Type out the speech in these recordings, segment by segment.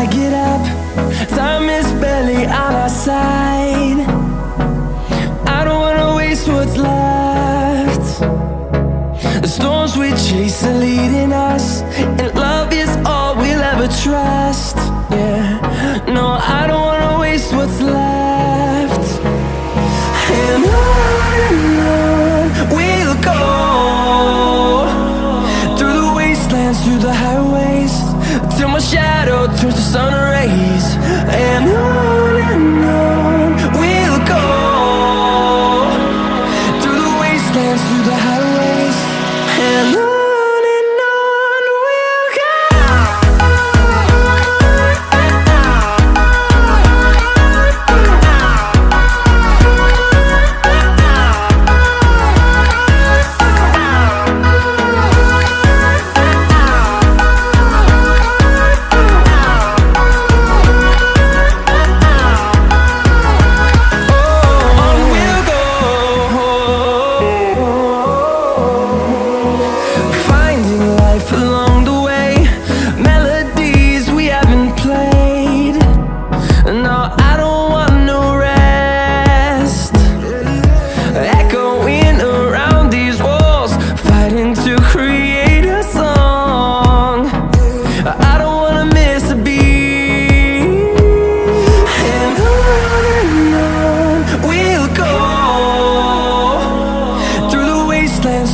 I get up. Time is barely on our side. I don't wanna waste what's left. The storms we chase are leading us, and love is all we'll ever trust. Yeah, no, I don't wanna waste what's left. And on we'll go, through the wastelands, through the highways, till my shadow turns to sun rays. And on we'll go, through the wastelands, through the highways, and on we'll go.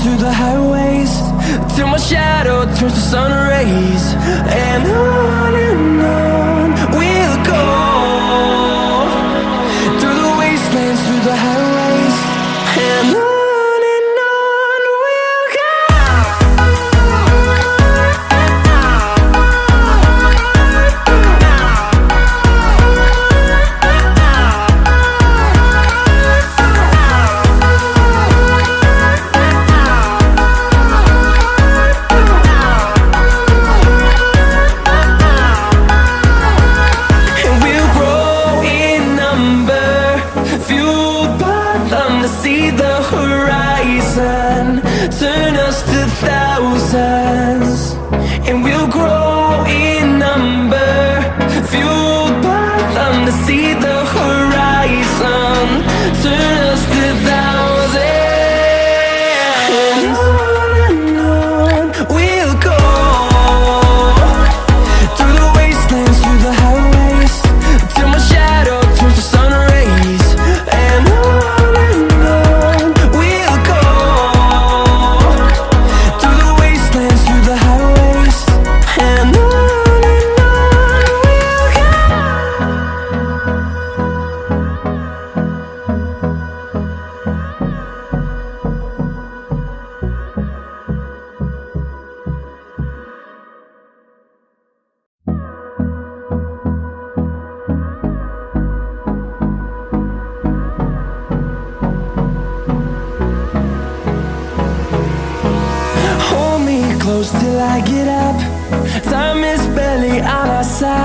Through the highways, till my shadow turns to sun rays. And on we'll go, through the wastelands, through the highways, and on. To see the horizon turn us to thousands, and we'll grow in number, fueled by them. To see the horizon turn us to thousands, and on we'll go, through the wastelands, through the highways, till my shadow turns to sun rays. And on close till I get up. Time is barely on our side.